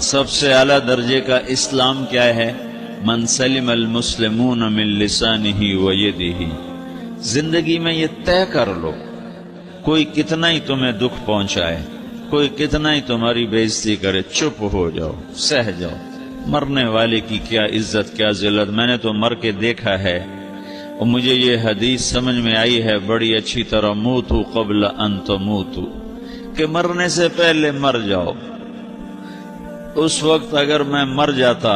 سب سے اعلیٰ درجے کا اسلام کیا ہے؟ من سلم المسلمون من لسانہ و یدہ۔ زندگی میں یہ طے کر لو، کوئی کتنا ہی تمہیں دکھ پہنچائے، کوئی کتنا ہی تمہاری بے عزتی کرے، چپ ہو جاؤ، سہ جاؤ۔ مرنے والے کی کیا عزت، کیا ذلت، میں نے تو مر کے دیکھا ہے، اور مجھے یہ حدیث سمجھ میں آئی ہے بڑی اچھی طرح، موتو قبل ان تموتو، کہ مرنے سے پہلے مر جاؤ۔ اس وقت اگر میں مر جاتا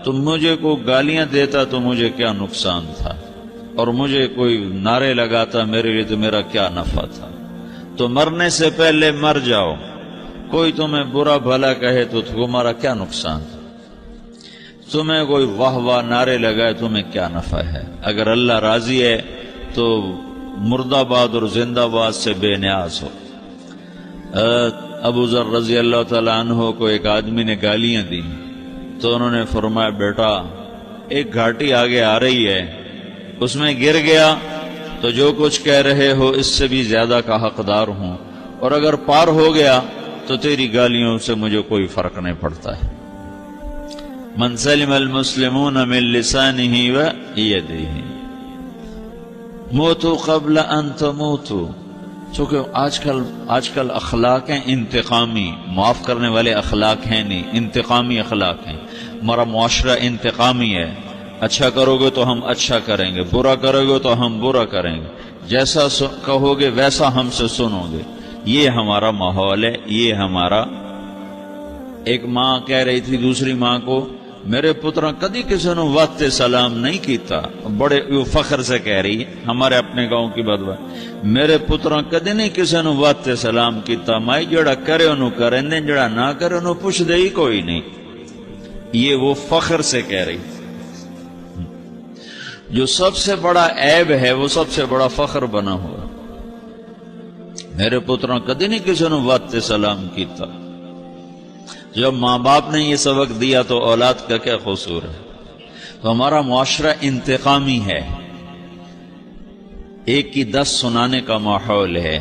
تو مجھے کوئی گالیاں دیتا تو مجھے کیا نقصان تھا، اور مجھے کوئی نعرے لگاتا میرے لیے تو میرا کیا نفع تھا۔ تو مرنے سے پہلے مر جاؤ، کوئی تمہیں برا بھلا کہے تو تمہارا کیا نقصان تھا، تمہیں کوئی واہ واہ نعرے لگائے تمہیں کیا نفع ہے۔ اگر اللہ راضی ہے تو مرد آباد اور زندہ باد سے بے نیاز ہو۔ ابو ذر رضی اللہ تعالیٰ عنہ کو ایک آدمی نے گالیاں دی تو انہوں نے فرمایا، بیٹا ایک گھاٹی آگے آ رہی ہے، اس میں گر گیا تو جو کچھ کہہ رہے ہو اس سے بھی زیادہ کا حقدار ہوں، اور اگر پار ہو گیا تو تیری گالیوں سے مجھے کوئی فرق نہیں پڑتا ہے۔ من سلم المسلمون من لسانہ و یدہ موتو قبل ان تموتو۔ چونکہ آج کل اخلاق ہیں انتقامی، معاف کرنے والے اخلاق ہیں نہیں، انتقامی اخلاق ہیں۔ ہمارا معاشرہ انتقامی ہے، اچھا کرو گے تو ہم اچھا کریں گے، برا کرو گے تو ہم برا کریں گے، جیسا کہو گے ویسا ہم سے سنو گے۔ یہ ہمارا ماحول ہے، یہ ہمارا۔ ایک ماں کہہ رہی تھی دوسری ماں کو، میرے پترا کدی کسی نے وقت سلام نہیں کیتا، بڑے فخر سے کہہ رہی ہے، ہمارے اپنے گاؤں کی بات بات، میرے پترا کدی نہیں کسی نے وقت سلام کیتا، مائی جڑا کرے انہوں کریں دیں، جڑا نہ کرے انہوں پوچھ دے ہی کوئی نہیں۔ یہ وہ فخر سے کہہ رہی۔ جو سب سے بڑا عیب ہے وہ سب سے بڑا فخر بنا ہوا، میرے پترا کدی نہیں کسی نے وقت سلام کیتا۔ جب ماں باپ نے یہ سبق دیا تو اولاد کا کیا قصور ہے؟ تو ہمارا معاشرہ انتقامی ہے، ایک کی 10 سنانے کا ماحول ہے،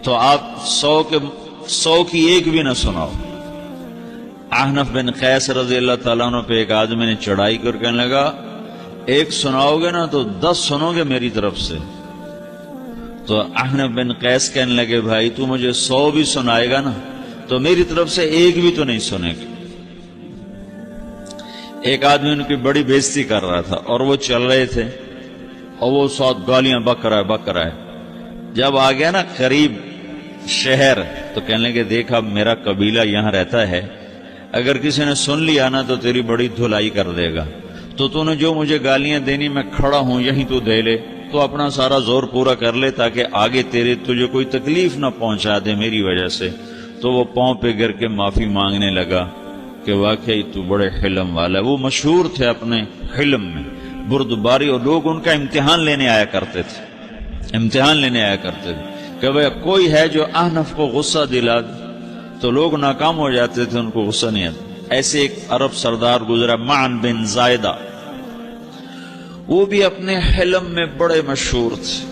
تو آپ 100 کی ایک بھی نہ سناؤ۔ احنف بن قیس رضی اللہ تعالیٰ عنہ پہ ایک آدمی نے چڑھائی کر کہنے لگا، ایک سناؤ گے نا تو 10 سنو گے میری طرف سے۔ تو احنف بن قیس کہنے لگے، بھائی تو مجھے 100 بھی سنائے گا نا تو میری طرف سے ایک بھی تو نہیں سنے گا۔ ایک آدمی ان کی بڑی بےزتی کر رہا تھا اور وہ چل رہے تھے اور وہ ساتھ گالیاں بک رہا ہے۔ جب آ گیا نا قریب شہر تو کہنے لگے، دیکھا میرا قبیلہ یہاں رہتا ہے، اگر کسی نے سن لیا نا تو تیری بڑی دھلائی کر دے گا، تو نے جو مجھے گالیاں دینی میں کھڑا ہوں یہیں تو دے لے، تو اپنا سارا زور پورا کر لے تاکہ آگے تجھے کوئی تکلیف نہ پہنچا دے میری وجہ سے۔ تو وہ پاؤں پہ گر کے معافی مانگنے لگا کہ واقعی تو بڑے حلم والا ہے۔ وہ مشہور تھے اپنے حلم میں، بردباری، اور لوگ ان کا امتحان لینے آیا کرتے تھے کہ بھئی کوئی ہے جو احنف کو غصہ دلا دے، تو لوگ ناکام ہو جاتے تھے، ان کو غصہ نہیں آتا۔ ایسے ایک عرب سردار گزرا، معن بن زائدہ، وہ بھی اپنے حلم میں بڑے مشہور تھے۔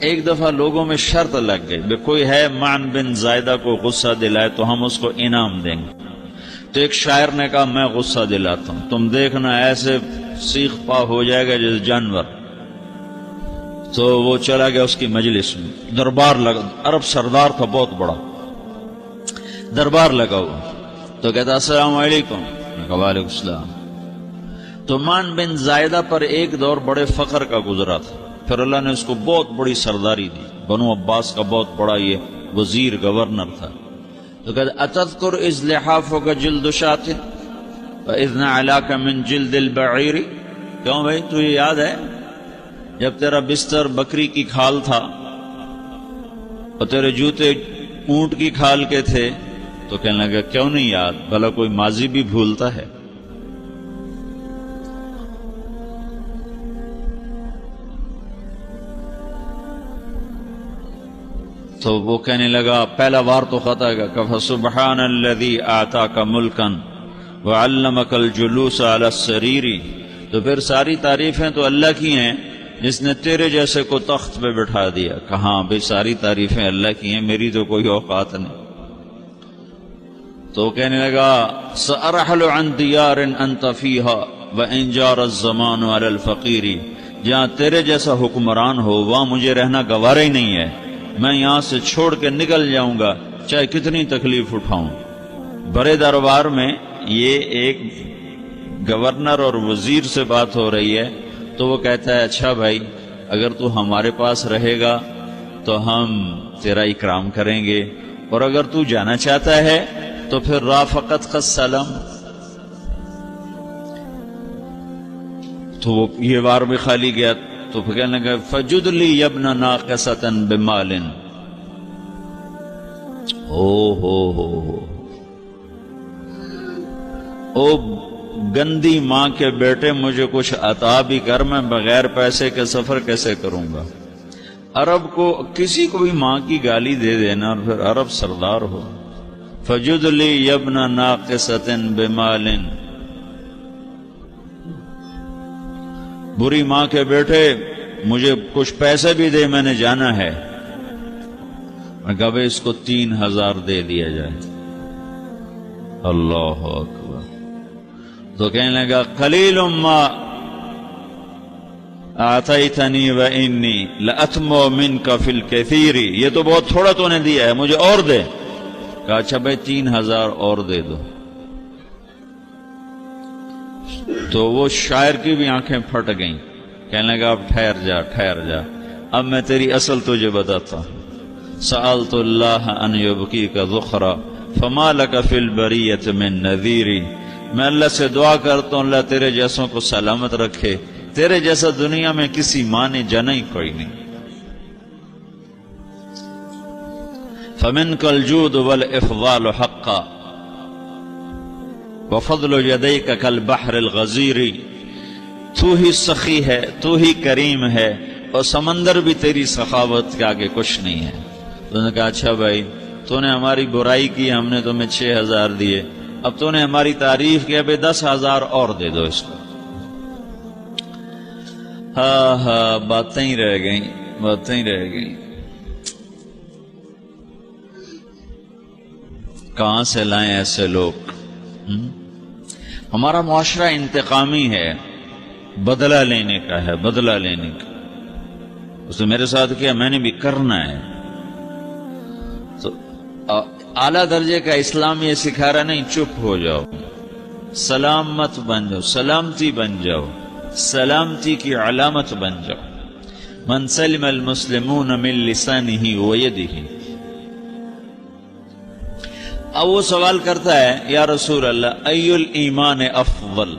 ایک دفعہ لوگوں میں شرط لگ گئی، کوئی ہے معن بن زائدہ کو غصہ دلائے تو ہم اس کو انعام دیں گے۔ تو ایک شاعر نے کہا، میں غصہ دلاتا ہوں، تم دیکھنا ایسے سیخ پا ہو جائے گا جیسے جانور۔ تو وہ چلا گیا اس کی مجلس میں، دربار لگا، عرب سردار تھا بہت بڑا، دربار لگا ہوا، تو کہتا السلام علیکم، وعلیکم السلام۔ تو معن بن زائدہ پر ایک دور بڑے فقر کا گزرا تھا، پھر اللہ نے اس کو بہت بڑی سرداری دی، بنو عباس کا بہت بڑا یہ وزیر گورنر تھا۔ تو کہتا اتذکر اذ لحافک جلد شاۃ واذ نعلاک من جلد البعیر، کیوں بھائی تو یہ یاد ہے جب تیرا بستر بکری کی کھال تھا اور تیرے جوتے اونٹ کی کھال کے تھے؟ تو کہنے لگا کیوں نہیں یاد، بھلا کوئی ماضی بھی بھولتا ہے؟ تو وہ کہنے لگا پہلا وار تو خطا گا، فسبحان الذی آتاک ملکا وعلمک الجلوس علی السریر، تو پھر ساری تعریفیں تو اللہ کی ہیں جس نے تیرے جیسے کو تخت پہ بٹھا دیا۔ کہاں بھئی ساری تعریفیں اللہ کی ہیں، میری تو کوئی اوقات نہیں۔ تو کہنے لگا سأرحل عن دیار انت فیہا وان جار الزمان علی الفقیر، جہاں تیرے جیسا حکمران ہو وہاں مجھے رہنا گوارا ہی نہیں ہے، میں یہاں سے چھوڑ کے نکل جاؤں گا چاہے کتنی تکلیف اٹھاؤں۔ بڑے دربار میں یہ ایک گورنر اور وزیر سے بات ہو رہی ہے، تو وہ کہتا ہے اچھا بھائی اگر تو ہمارے پاس رہے گا تو ہم تیرا اکرام کریں گے، اور اگر تو جانا چاہتا ہے تو پھر رافقت کا سلام۔ تو وہ یہ بار بھی خالی گیا، تو پھر کہنے لگا فجد لی یبن ناقصۃ بمال۔ او گندی ماں کے بیٹے مجھے کچھ عطا بھی کر، میں بغیر پیسے کے سفر کیسے کروں گا؟ عرب کو کسی کو بھی ماں کی گالی دے دینا اور پھر عرب سردار ہو۔ فجد لی یبن ناقصۃ بمال، بری ماں کے بیٹے مجھے کچھ پیسے بھی دے، میں نے جانا ہے۔ میں کہا بھئی اس کو 3000 دے دیا جائے۔ اللہ اکبر۔ تو کہنے لگا قلیل ما آتیتنی وانی لأتمو منک فی الکثیر، یہ تو بہت تھوڑا تو نے دیا ہے، مجھے اور دے۔ کہا اچھا بھئی 3000 اور دے دو۔ تو وہ شاعر کی بھی آنکھیں پھٹ گئیں، کہنے لگا اب ٹھہر جا ٹھہر جا، اب میں تیری اصل تجھے بتاتا ہوں۔ سألت اللہ ان یبقیک ذخرا فما لک فی البریۃ من نذیر، میں اللہ سے دعا کرتا ہوں اللہ تیرے جیسوں کو سلامت رکھے، تیرے جیسا دنیا میں کسی ماں نے جنا ہی کوئی نہیں۔ فمنک الجود والافضال حقا وفضل یدیک کالبحر الغزیر، تو ہی سخی ہے، تو ہی کریم ہے، اور سمندر بھی تیری سخاوت کے آگے کچھ نہیں ہے۔ تو نے کہا اچھا بھائی تو نے ہماری برائی کی، ہم نے تمہیں 6000 دیے، اب تو نے ہماری تعریف کی، ابھی 10000 اور دے دو اس کو۔ ہاں باتیں ہی رہ گئیں، باتیں ہی رہ گئیں۔ کہاں سے لائیں ایسے لوگ؟ ہمارا معاشرہ انتقامی ہے، بدلہ لینے کا ہے، بدلہ لینے کا۔ اس نے میرے ساتھ کیا، میں نے بھی کرنا ہے۔ تو اعلیٰ درجے کا اسلام یہ سکھا رہا نہیں چپ ہو جاؤ، سلام مت بن جاؤ، سلامتی بن جاؤ، سلامتی کی علامت بن جاؤ۔ من سلم المسلمون من لسانہ ویدہ۔ اب وہ سوال کرتا ہے یا رسول اللہ ای الایمان افضل،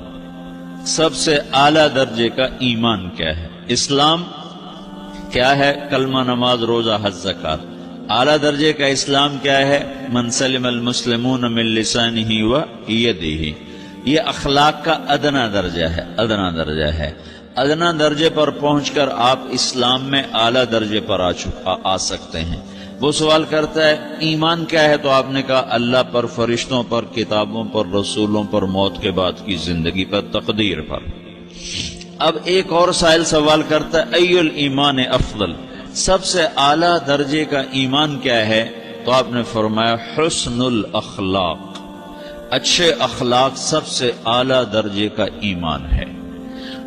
سب سے اعلیٰ درجے کا ایمان کیا ہے؟ اسلام کیا ہے؟ کلمہ، نماز، روزہ، حج، زکوٰۃ۔ اعلیٰ درجے کا اسلام کیا ہے؟ من سلم المسلمون من لسانہ و یدہ۔ یہ اخلاق کا ادنا درجہ ہے، ادنا درجہ ہے۔ ادنا درجے پر پہنچ کر آپ اسلام میں اعلیٰ درجے پر آ سکتے ہیں۔ وہ سوال کرتا ہے ایمان کیا ہے؟ تو آپ نے کہا اللہ پر، فرشتوں پر، کتابوں پر، رسولوں پر، موت کے بعد کی زندگی پر، تقدیر پر۔ اب ایک اور سائل سوال کرتا ہے ای الایمان افضل، سب سے اعلیٰ درجے کا ایمان کیا ہے؟ تو آپ نے فرمایا حسن الاخلاق، اچھے اخلاق سب سے اعلیٰ درجے کا ایمان ہے۔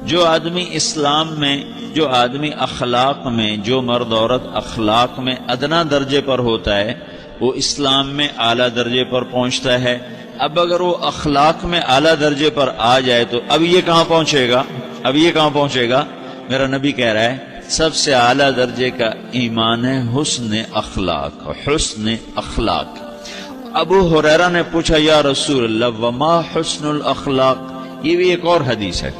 جو آدمی اسلام میں، جو آدمی اخلاق میں، جو مرد عورت اخلاق میں ادنا درجے پر ہوتا ہے وہ اسلام میں اعلیٰ درجے پر پہنچتا ہے۔ اب اگر وہ اخلاق میں اعلیٰ درجے پر آ جائے تو اب یہ کہاں پہنچے گا؟ اب یہ کہاں پہنچے گا؟ میرا نبی کہہ رہا ہے سب سے اعلیٰ درجے کا ایمان ہے حسن اخلاق، حسن اخلاق۔ ابو ہریرہ نے پوچھا یا رسول اللہ وما حسن الاخلاق، یہ بھی ایک اور حدیث ہے،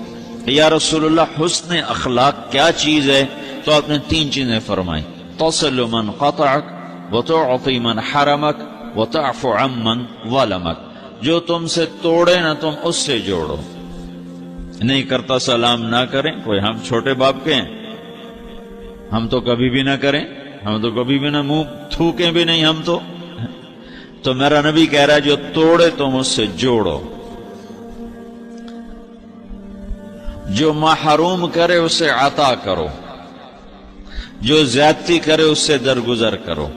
یا رسول اللہ حسن اخلاق کیا چیز ہے؟ تو آپ نے 3 چیزیں فرمائیں، تصل من قطعک وتعطی من حرمک وتعفو عمن ظلمک، جو تم سے توڑے نہ تم اس سے جوڑو، نہیں کرتا سلام نہ کریں۔ کوئی ہم چھوٹے باپ کے ہیں، ہم تو کبھی بھی نہ کریں، ہم تو کبھی بھی نہ منہ تھوکیں بھی نہیں ہم تو میرا نبی کہہ رہا ہے جو توڑے تم اس سے جوڑو، جو محروم کرے اسے عطا کرو، جو زیادتی کرے اس سے درگزر کرو۔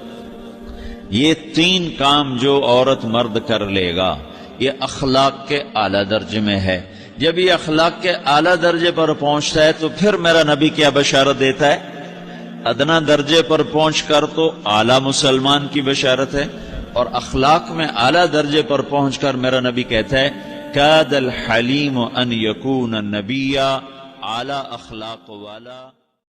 یہ 3 کام جو عورت مرد کر لے گا یہ اخلاق کے اعلیٰ درجے میں ہے. جب یہ اخلاق کے اعلیٰ درجے پر پہنچتا ہے تو پھر میرا نبی کیا بشارت دیتا ہے؟ ادنا درجے پر پہنچ کر تو اعلیٰ مسلمان کی بشارت ہے، اور اخلاق میں اعلیٰ درجے پر پہنچ کر میرا نبی کہتا ہے کاد الحلیم ان یکون نبیا، اعلیٰ اخلاق والا